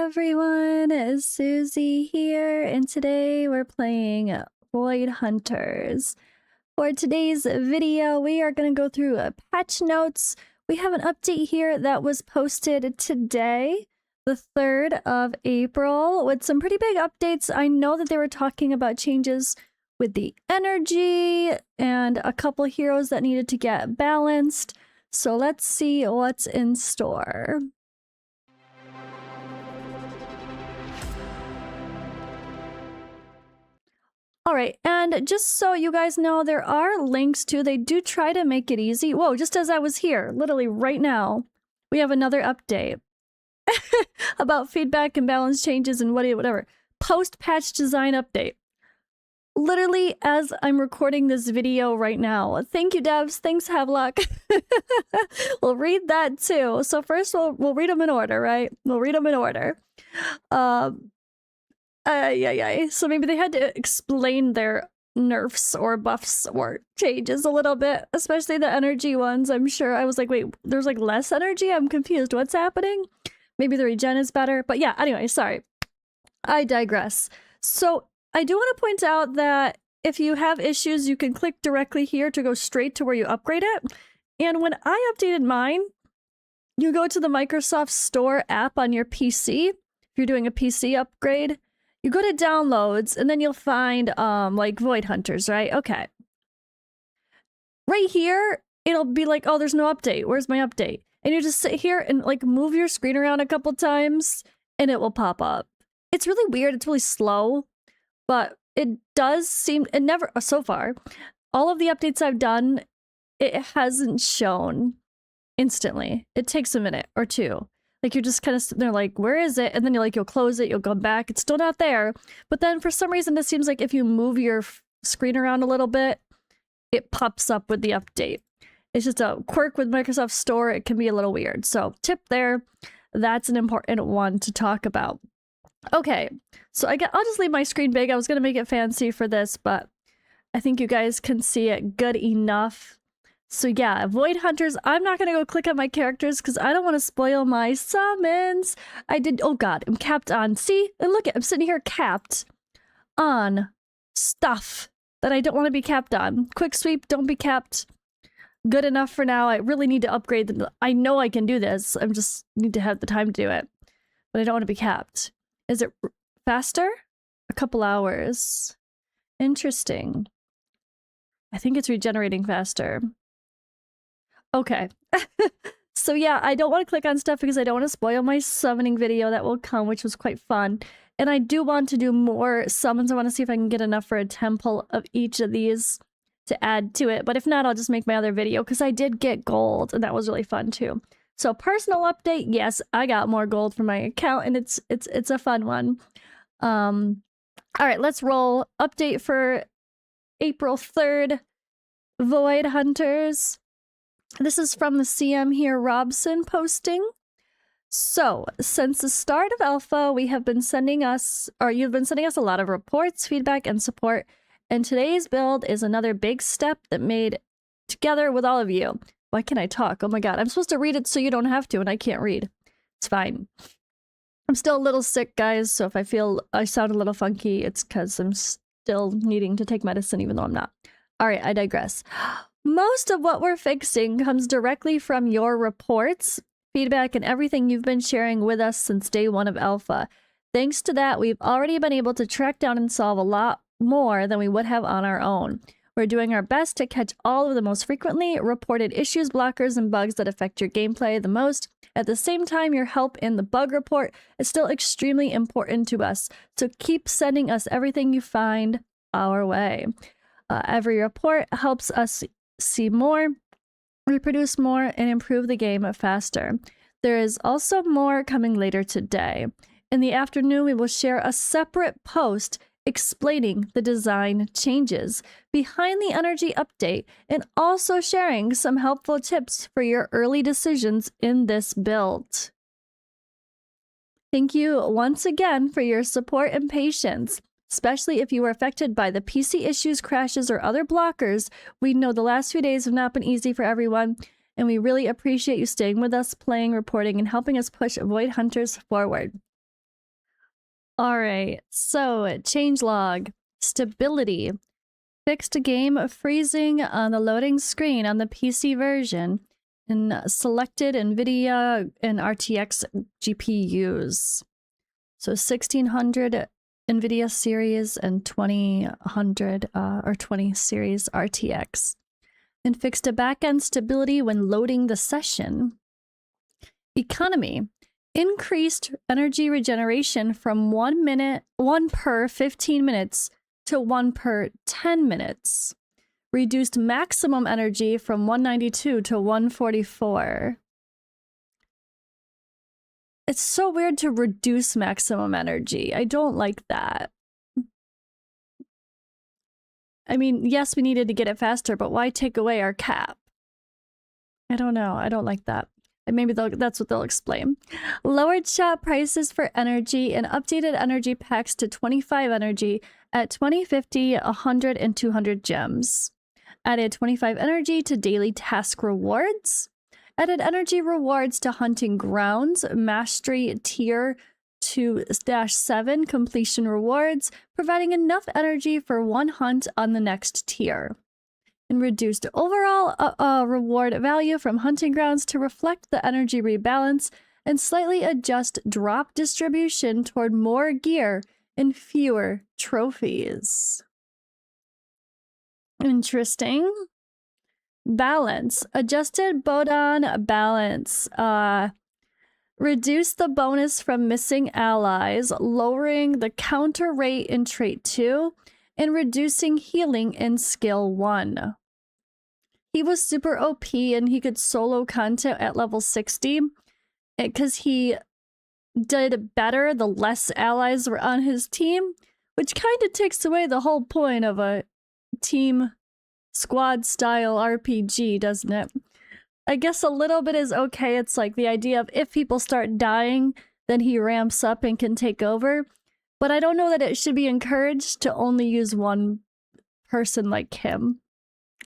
everyone, it's Susie here, and today we're playing Void Hunters. For today's video, we are going to go through patch notes. We have an update here that was posted today, the 3rd of April, with some pretty big updates. I know that they were talking about changes with the energy and a couple heroes that needed to get balanced. So let's see what's in store. All right, and just so you guys know, there are links too. They do try to make it easy. Whoa, just as I was here, literally right now, we have another update about feedback and balance changes and whatever. Post-patch design update. Literally as I'm recording this video right now. Thank you, devs. Thanks, Havelock. We'll read that too. So first, we'll read them in order, right? We'll read them in order. So maybe they had to explain their nerfs or buffs or changes a little bit, especially the energy ones. I'm sure I was like, wait, there's like less energy? I'm confused. What's happening? Maybe the regen is better. But yeah, anyway, sorry. I digress. So I do want to point out that if you have issues, you can click directly here to go straight to where you upgrade it. And when I updated mine, you go to the Microsoft Store app on your PC. If you're doing a PC upgrade, you go to downloads and then you'll find like Void Hunters, right? Okay. Right here, it'll be like, oh, there's no update. Where's my update? And you just sit here and like move your screen around a couple times and it will pop up. It's really weird. It's really slow, but it does seem, it never, so far, all of the updates I've done, it hasn't shown instantly. It takes a minute or two. Like you're just kind of sitting there like, where is it? And then you'll close it, you'll go back. It's still not there. But then for some reason, it seems like if you move your screen around a little bit, it pops up with the update. It's just a quirk with Microsoft Store. It can be a little weird. So tip there, that's an important one to talk about. Okay, so I'll just leave my screen big. I was going to make it fancy for this, but I think you guys can see it good enough. So yeah, Void Hunters, I'm not going to go click on my characters because I don't want to spoil my summons. Oh god, I'm capped on, see? And look, I'm sitting here capped on stuff that I don't want to be capped on. Quick sweep, don't be capped. Good enough for now. I really need to upgrade them. I know I can do this. I just need to have the time to do it. But I don't want to be capped. Is it faster? A couple hours. Interesting. I think it's regenerating faster. Okay. So yeah, I don't want to click on stuff because I don't want to spoil my summoning video that will come, which was quite fun. And I do want to do more summons. I want to see if I can get enough for a temple of each of these to add to it. But if not, I'll just make my other video because I did get gold and that was really fun too. So personal update, yes, I got more gold for my account and it's a fun one. All right, let's roll. Update for April 3rd, Void Hunters. This is from the CM here, Robson, posting. So, since the start of Alpha, you've been sending us a lot of reports, feedback, and support. And today's build is another big step that made together with all of you. Why can't I talk? Oh my god, I'm supposed to read it so you don't have to, and I can't read. It's fine. I'm still a little sick, guys, so if I feel I sound a little funky, it's because I'm still needing to take medicine, even though I'm not. All right, I digress. Most of what we're fixing comes directly from your reports, feedback, and everything you've been sharing with us since day one of Alpha. Thanks to that, we've already been able to track down and solve a lot more than we would have on our own. We're doing our best to catch all of the most frequently reported issues, blockers, and bugs that affect your gameplay the most. At the same time, your help in the bug report is still extremely important to us, so keep sending us everything you find our way. Every report helps us see more, reproduce more, and improve the game faster. There is also more coming later today. In the afternoon, we will share a separate post explaining the design changes behind the energy update and also sharing some helpful tips for your early decisions in this build. Thank you once again for your support and patience. Especially if you were affected by the PC issues, crashes, or other blockers. We know the last few days have not been easy for everyone, and we really appreciate you staying with us, playing, reporting, and helping us push Void Hunters forward. Alright, so changelog. Stability. Fixed game freezing on the loading screen on the PC version and selected NVIDIA and RTX GPUs. So 1600 NVIDIA series and 2000 or 20 series RTX. And fixed a backend stability when loading the session. Economy. Increased energy regeneration from 1 per 15 minutes to 1 per 10 minutes. Reduced maximum energy from 192 to 144. It's so weird to reduce maximum energy. I don't like that. I mean, yes, we needed to get it faster, but why take away our cap? I don't know. I don't like that. And maybe that's what they'll explain. Lowered shop prices for energy and updated energy packs to 25 energy at 20, 50, 100, and 200 gems. Added 25 energy to daily task rewards. Added energy rewards to hunting grounds, mastery tier 2-7 completion rewards, providing enough energy for one hunt on the next tier. And reduced overall reward value from hunting grounds to reflect the energy rebalance and slightly adjust drop distribution toward more gear and fewer trophies. Interesting. Balance. Adjusted Bodon balance. Reduce the bonus from missing allies, lowering the counter rate in trait 2, and reducing healing in skill 1. He was super OP and he could solo content at level 60 because he did better the less allies were on his team, which kind of takes away the whole point of a team squad style RPG, doesn't it? I guess a little bit is okay. It's like the idea of if people start dying, then he ramps up and can take over. But I don't know that it should be encouraged to only use one person like him.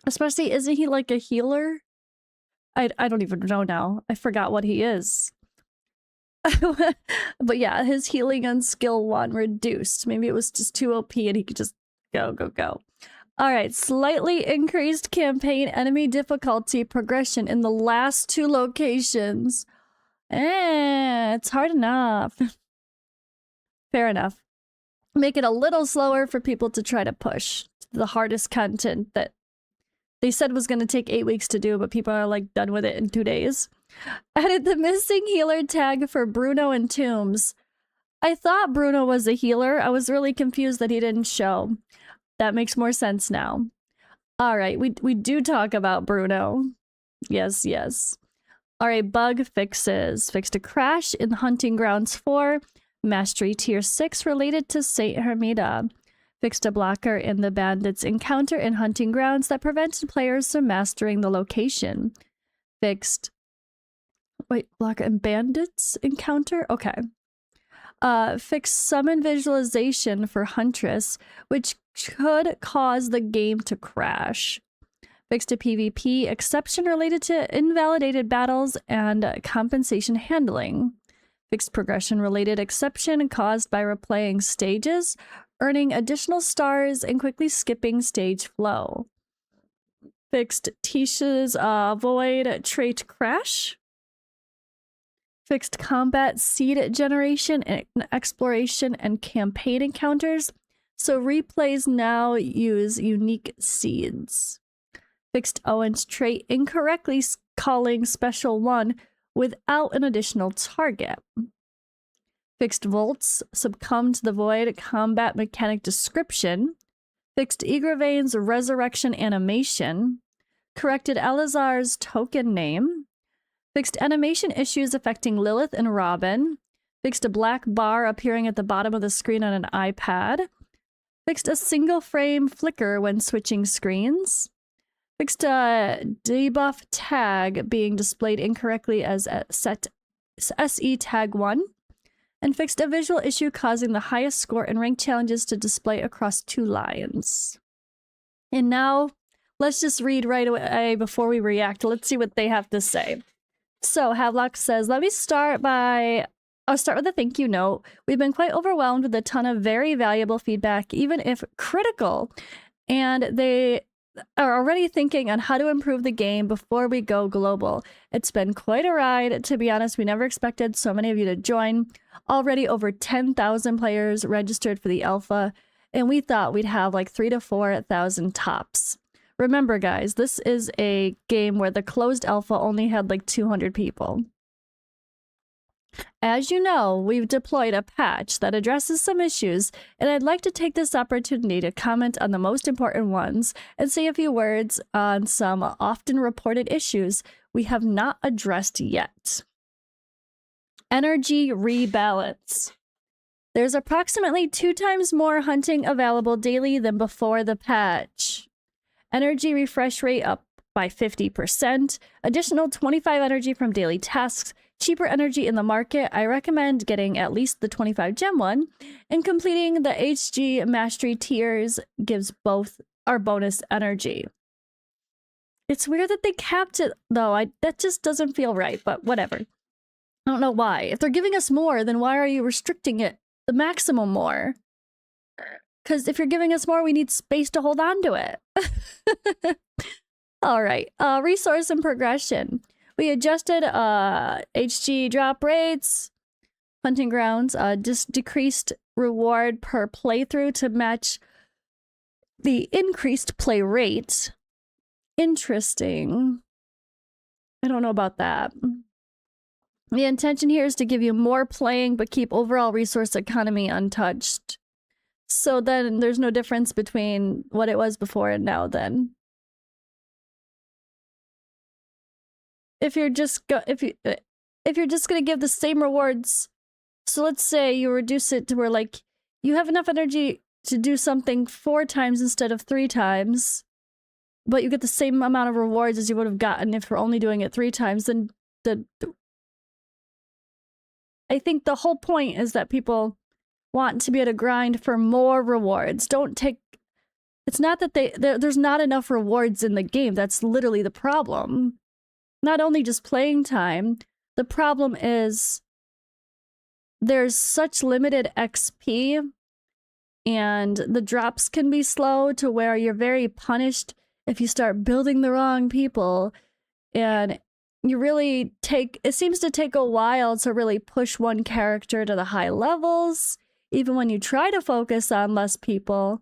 Especially, isn't he like a healer? I don't even know now. I forgot what he is. But yeah, his healing on skill 1 reduced. Maybe it was just too OP and he could just go. Alright, slightly increased campaign enemy difficulty progression in the last 2 locations. It's hard enough. Fair enough. Make it a little slower for people to try to push the hardest content that they said was going to take 8 weeks to do, but people are like done with it in 2 days. Added the missing healer tag for Bruno and Tombs. I thought Bruno was a healer. I was really confused that he didn't show. That makes more sense now. All right, we do talk about Bruno. Yes. All right, bug fixes. Fixed a crash in Hunting Grounds 4. Mastery tier 6 related to Saint Hermida. Fixed a blocker in the bandits encounter in Hunting Grounds that prevented players from mastering the location. Fixed... Wait, blocker and bandits encounter? Okay. Fixed summon visualization for Huntress, which could cause the game to crash. Fixed a PvP exception related to invalidated battles and compensation handling. Fixed progression related exception caused by replaying stages, earning additional stars and quickly skipping stage flow. Fixed Tisha's void trait crash. Fixed combat seed generation and exploration and campaign encounters, so replays now use unique seeds. Fixed Owen's trait incorrectly calling special 1 without an additional target. Fixed Volt's succumb to the void combat mechanic description. Fixed Igravain's resurrection animation. Corrected Elazar's token name. Fixed animation issues affecting Lilith and Robin. Fixed a black bar appearing at the bottom of the screen on an iPad. Fixed a single frame flicker when switching screens. Fixed a debuff tag being displayed incorrectly as a set SE tag 1. And fixed a visual issue causing the highest score in ranked challenges to display across 2 lines. And now, let's just read right away before we react. Let's see what they have to say. So, Havelock says, let me start by I'll start with a thank you note. We've been quite overwhelmed with a ton of very valuable feedback, even if critical, and they are already thinking on how to improve the game before we go global. It's been quite a ride. To be honest, we never expected so many of you to join. Already over 10,000 players registered for the alpha, and we thought we'd have like 3,000 to 4,000 tops. Remember, guys, this is a game where the closed alpha only had like 200 people. As you know, we've deployed a patch that addresses some issues, and I'd like to take this opportunity to comment on the most important ones and say a few words on some often reported issues we have not addressed yet. Energy rebalance. There's approximately 2 times more hunting available daily than before the patch. Energy refresh rate up by 50%, additional 25 energy from daily tasks, cheaper energy in the market. I recommend getting at least the 25 gem one, and completing the HG mastery tiers gives both our bonus energy. It's weird that they capped it though. That just doesn't feel right, but whatever. I don't know why. If they're giving us more, then why are you restricting it the maximum more? Because if you're giving us more, we need space to hold on to it. All right. Resource and progression. We adjusted HG drop rates, hunting grounds, just decreased reward per playthrough to match the increased play rate. Interesting. I don't know about that. The intention here is to give you more playing, but keep overall resource economy untouched. So then there's no difference between what it was before and now then. If you're just gonna give the same rewards, so let's say you reduce it to where like you have enough energy to do something 4 times instead of 3 times, but you get the same amount of rewards as you would have gotten if you're only doing it 3 times, then I think the whole point is that people want to be able to grind for more rewards. It's not that there's not enough rewards in the game. That's literally the problem. Not only just playing time, the problem is there's such limited XP and the drops can be slow to where you're very punished if you start building the wrong people, and you really it seems to take a while to really push one character to the high levels, even when you try to focus on less people.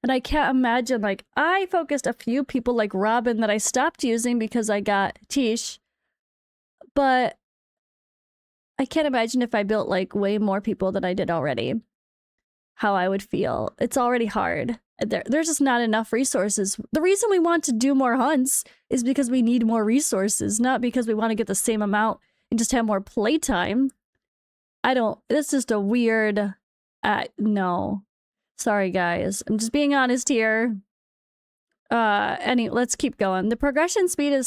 And I can't imagine, like, I focused a few people like Robin that I stopped using because I got Tish, but I can't imagine if I built like way more people than I did already, how I would feel. It's already hard. There's just not enough resources. The reason we want to do more hunts is because we need more resources, not because we want to get the same amount and just have more playtime. It's just a weird, no. Sorry, guys. I'm just being honest here. Let's keep going. The progression speed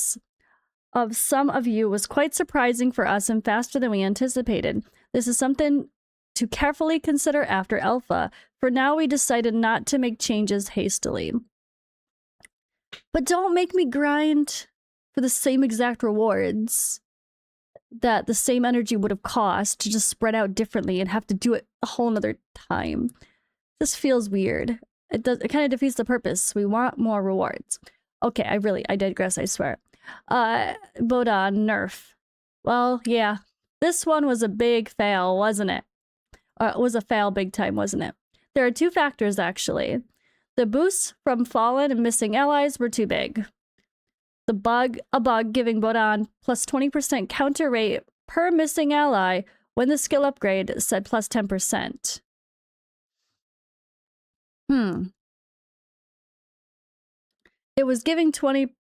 of some of you was quite surprising for us and faster than we anticipated. This is something to carefully consider after alpha. For now, we decided not to make changes hastily. But don't make me grind for the same exact rewards that the same energy would have cost to just spread out differently and have to do it a whole nother time. This feels weird. It kind of defeats the purpose. We want more rewards. Okay, I digress, I swear. Bodan, nerf. Well, yeah. This one was a big fail, wasn't it? It was a fail big time, wasn't it? There are 2 factors, actually. The boosts from fallen and missing allies were too big. A bug giving Bodan plus 20% counter rate per missing ally when the skill upgrade said plus 10%. It was giving 20%,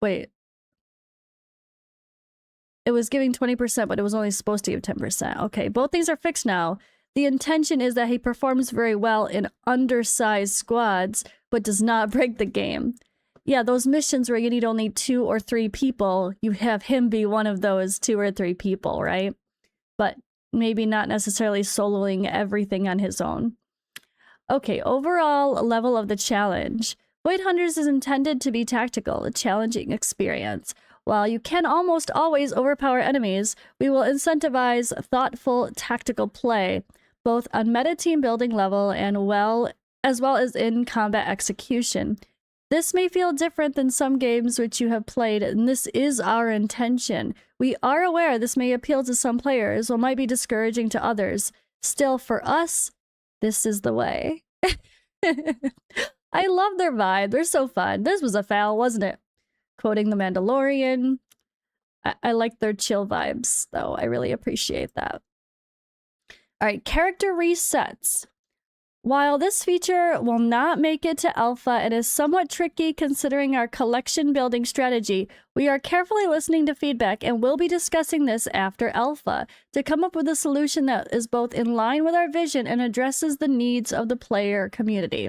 but it was only supposed to give 10%. Okay, both things are fixed now. The intention is that he performs very well in undersized squads, but does not break the game. Yeah, those missions where you need only 2 or 3 people, you have him be one of those 2 or 3 people, right? But maybe not necessarily soloing everything on his own. Okay, overall level of the challenge. Void Hunters is intended to be tactical, a challenging experience. While you can almost always overpower enemies, we will incentivize thoughtful tactical play, both on meta team building level and as well as in combat execution. This may feel different than some games which you have played, and this is our intention. We are aware this may appeal to some players or might be discouraging to others. Still, for us, this is the way. I love their vibe. They're so fun. This was a foul, wasn't it? Quoting The Mandalorian. I like their chill vibes, though. I really appreciate that. All right, character resets. While this feature will not make it to alpha and is somewhat tricky considering our collection building strategy, we are carefully listening to feedback and will be discussing this after alpha to come up with a solution that is both in line with our vision and addresses the needs of the player community.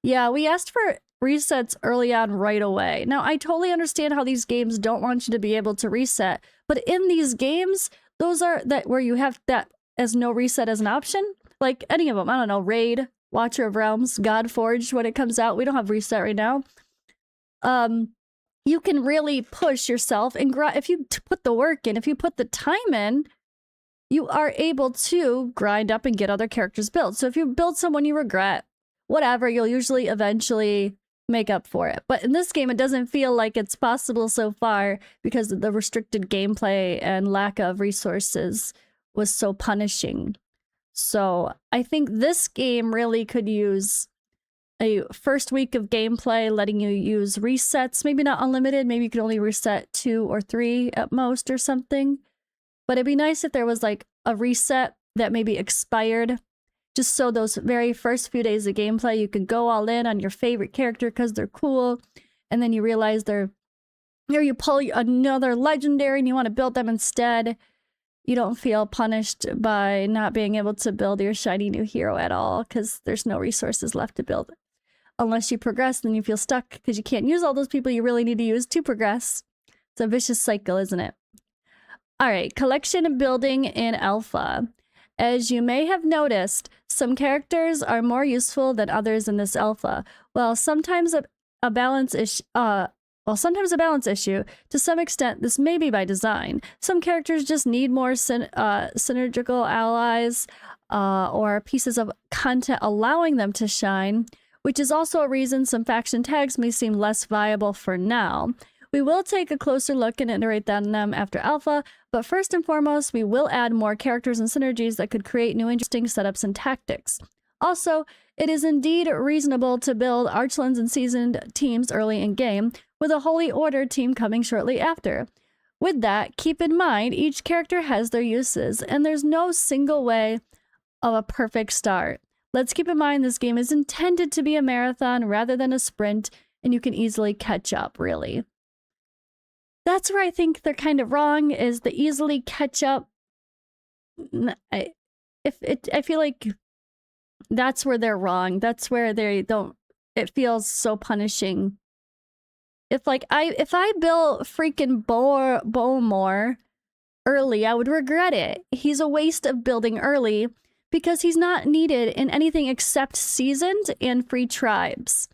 Yeah, we asked for resets early on right away. Now, I totally understand how these games don't want you to be able to reset, but in these games, those are that where you have that as no reset as an option. Like any of them, I don't know, Raid, Watcher of Realms, Godforged, when it comes out. We don't have reset right now. You can really push yourself and if you put the work in, if you put the time in, you are able to grind up and get other characters built. So if you build someone you regret, whatever, you'll usually eventually make up for it. But in this game, it doesn't feel like it's possible so far because of the restricted gameplay and lack of resources was so punishing. So I think this game really could use a first week of gameplay, letting you use resets, maybe not unlimited, maybe you could only reset 2 or 3 at most or something. But it'd be nice if there was like a reset that maybe expired, just so those very first few days of gameplay, you could go all in on your favorite character because they're cool, and then you realize they're, or you pull another legendary and you want to build them instead. You don't feel punished by not being able to build your shiny new hero at all because there's no resources left to build it. Unless you progress, then you feel stuck because you can't use all those people you really need to use to progress. It's a vicious cycle, isn't it? All right, collection and building in alpha. As you may have noticed, some characters are more useful than others in this alpha. While sometimes a balance issue, to some extent, this may be by design. Some characters just need more synergical allies or pieces of content allowing them to shine, which is also a reason some faction tags may seem less viable for now. We will take a closer look and iterate on them after alpha, but first and foremost, we will add more characters and synergies that could create new interesting setups and tactics. Also, it is indeed reasonable to build Archlands and seasoned teams early in game, with a Holy Order team coming shortly after. With that, keep in mind each character has their uses, and there's no single way of a perfect start. Let's keep in mind this game is intended to be a marathon rather than a sprint, and you can easily catch up, really. That's where I think they're kind of wrong, is the easily catch up. I feel like that's where they're wrong. That's where they don't, it feels so punishing. If I built freaking Bowmore early, I would regret it. He's a waste of building early because he's not needed in anything except seasoned and free tribes.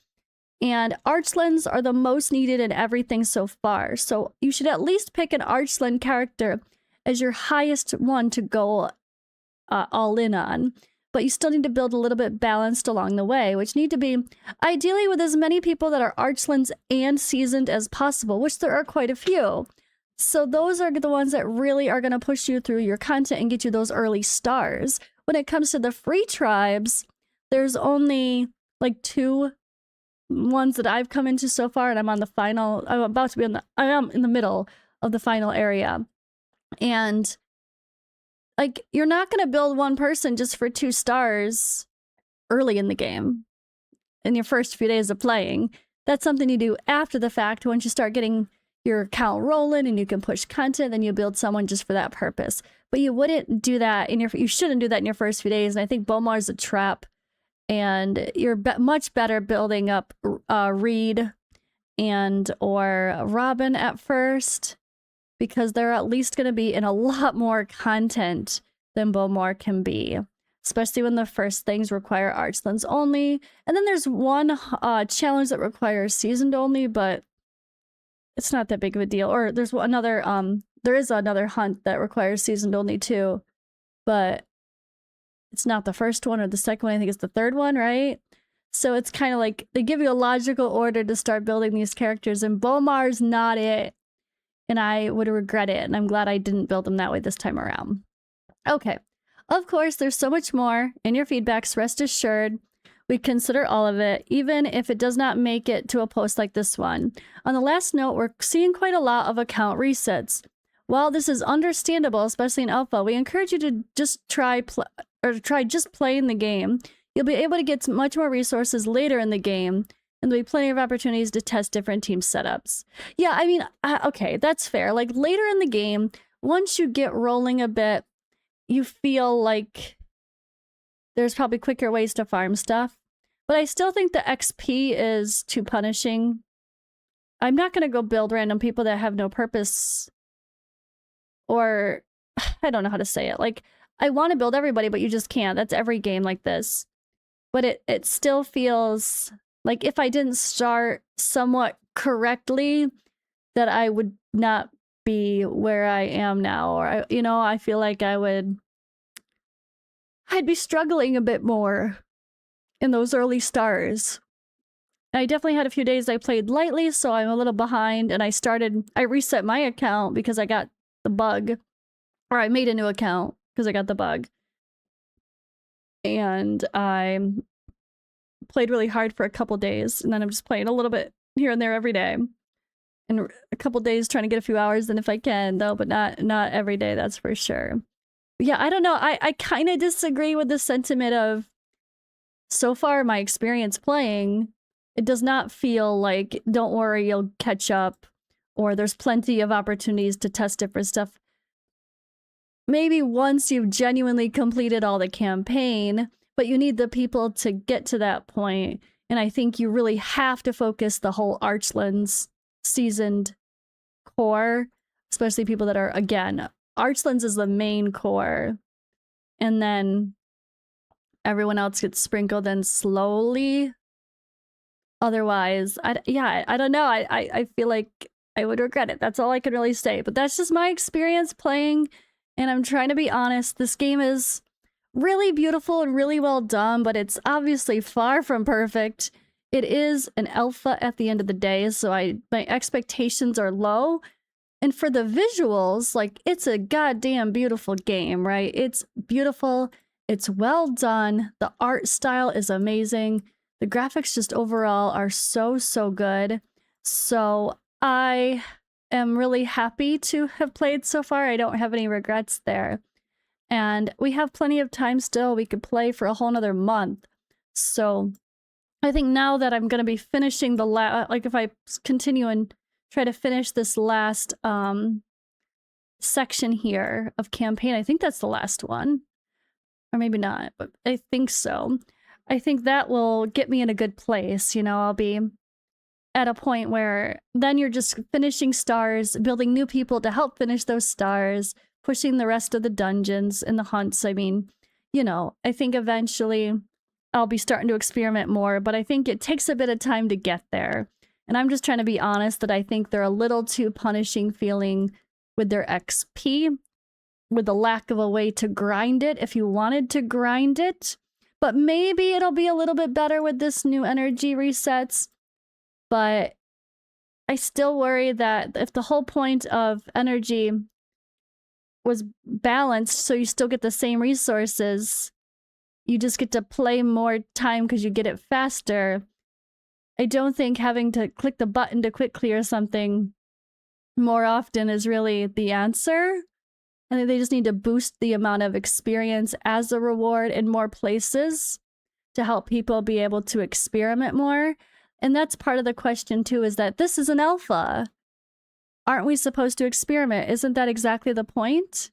And Archlands are the most needed in everything so far. So you should at least pick an Archland character as your highest one to go all in on. But you still need to build a little bit balanced along the way, which need to be ideally with as many people that are Archlands and seasoned as possible, which there are quite a few. So those are the ones that really are going to push you through your content and get you those early stars. When it comes to the free tribes, there's only like 2 ones that I've come into so far, and I'm on the final, I am in the middle of the final area. And like, you're not going to build one person just for 2 stars early in the game, in your first few days of playing. That's something you do after the fact. Once you start getting your account rolling and you can push content, then you build someone just for that purpose. But you wouldn't do that you shouldn't do that in your first few days. And I think Bowmar is a trap. And you're much better building up Reed and or Robin at first, because they're at least going to be in a lot more content than Bowmar can be, especially when the first things require Archlands only. And then there's one challenge that requires seasoned only, but it's not that big of a deal. Or there's another, there is another hunt that requires seasoned only too, but it's not the first one or the second one. I think it's the third one, right? So it's kind of like they give you a logical order to start building these characters, and Bomar's not it. And I would regret it, and I'm glad I didn't build them that way this time around. Okay. Of course, there's so much more in your feedbacks. Rest assured, we consider all of it, even if it does not make it to a post like this one. On the last note, we're seeing quite a lot of account resets. While this is understandable, especially in alpha, we encourage you to just try just playing the game. You'll be able to get much more resources later in the game, and there'll be plenty of opportunities to test different team setups. Yeah, I mean, okay, that's fair. Like later in the game, once you get rolling a bit, you feel like there's probably quicker ways to farm stuff. But I still think the XP is too punishing. I'm not going to go build random people that have no purpose. Or, I don't know how to say it. Like, I want to build everybody, but you just can't. That's every game like this. But it still feels like if I didn't start somewhat correctly, that I would not be where I am now. Or, I feel like I'd be struggling a bit more in those early stars. I definitely had a few days I played lightly, so I'm a little behind, and I reset my account because I got the bug. Or I made a new account because I got the bug. And I played really hard for a couple days, and then I'm just playing a little bit here and there every day. And a couple days trying to get a few hours in if I can, though, but not every day, that's for sure. Yeah, I don't know. I kind of disagree with the sentiment of, so far my experience playing, it does not feel like, don't worry, you'll catch up, or there's plenty of opportunities to test different stuff. Maybe once you've genuinely completed all the campaign, but you need the people to get to that point. And I think you really have to focus the whole Archlands seasoned core, especially people that are, again, Archlands is the main core. And then everyone else gets sprinkled in slowly. Otherwise, I don't know. I feel like I would regret it. That's all I can really say. But that's just my experience playing. And I'm trying to be honest. This game is really beautiful and really well done, but it's obviously far from perfect. It is an alpha at the end of the day, so my expectations are low. And for the visuals, like, it's a goddamn beautiful game, right? It's beautiful. It's well done. The art style is amazing. The graphics just overall are so, so good. So I am really happy to have played so far. I don't have any regrets there. And we have plenty of time still. We could play for a whole nother month. So I think now that I'm going to be finishing the like if I continue and try to finish this last section here of campaign, I think that's the last one. Or maybe not, but I think so. I think that will get me in a good place. I'll be at a point where then you're just finishing stars, building new people to help finish those stars, pushing the rest of the dungeons and the hunts. I mean, I think eventually I'll be starting to experiment more, but I think it takes a bit of time to get there. And I'm just trying to be honest that I think they're a little too punishing feeling with their XP, with the lack of a way to grind it if you wanted to grind it. But maybe it'll be a little bit better with this new energy resets. But I still worry that if the whole point of energy was balanced so you still get the same resources, you just get to play more time because you get it faster. I don't think having to click the button to quick clear something more often is really the answer. I think they just need to boost the amount of experience as a reward in more places to help people be able to experiment more. And that's part of the question too, is that this is an alpha. Aren't we supposed to experiment? Isn't that exactly the point?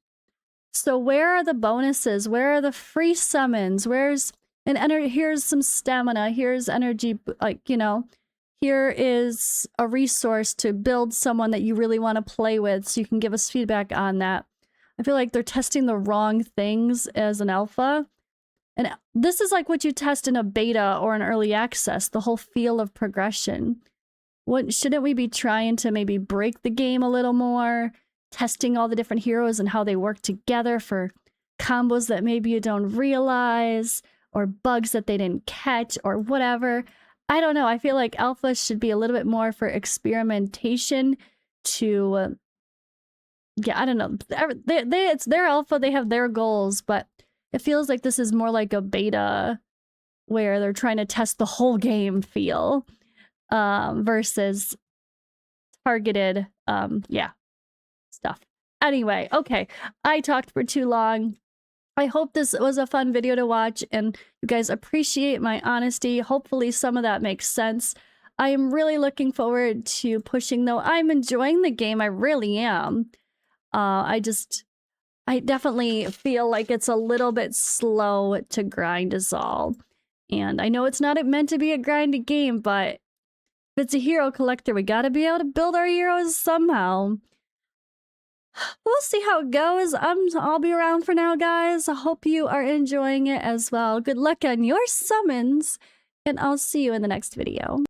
So where are the bonuses? Where are the free summons? Here's some stamina. Here's energy, here is a resource to build someone that you really want to play with so you can give us feedback on that. I feel like they're testing the wrong things as an alpha. And this is like what you test in a beta or an early access, the whole feel of progression. Shouldn't we be trying to maybe break the game a little more, testing all the different heroes and how they work together for combos that maybe you don't realize, or bugs that they didn't catch, or whatever. I don't know. I feel like alpha should be a little bit more for experimentation to, yeah, I don't know. It's their alpha, they have their goals, but it feels like this is more like a beta where they're trying to test the whole game feel, versus targeted, yeah, stuff. Anyway, okay, I talked for too long. I hope this was a fun video to watch and you guys appreciate my honesty. Hopefully some of that makes sense. I am really looking forward to pushing, though. I'm enjoying the game. I really am. I definitely feel like it's a little bit slow to grind us all. And I know it's not meant to be a grindy game, but if it's a hero collector, we gotta be able to build our heroes somehow. We'll see how it goes. I'll be around for now, guys. I hope you are enjoying it as well. Good luck on your summons, and I'll see you in the next video.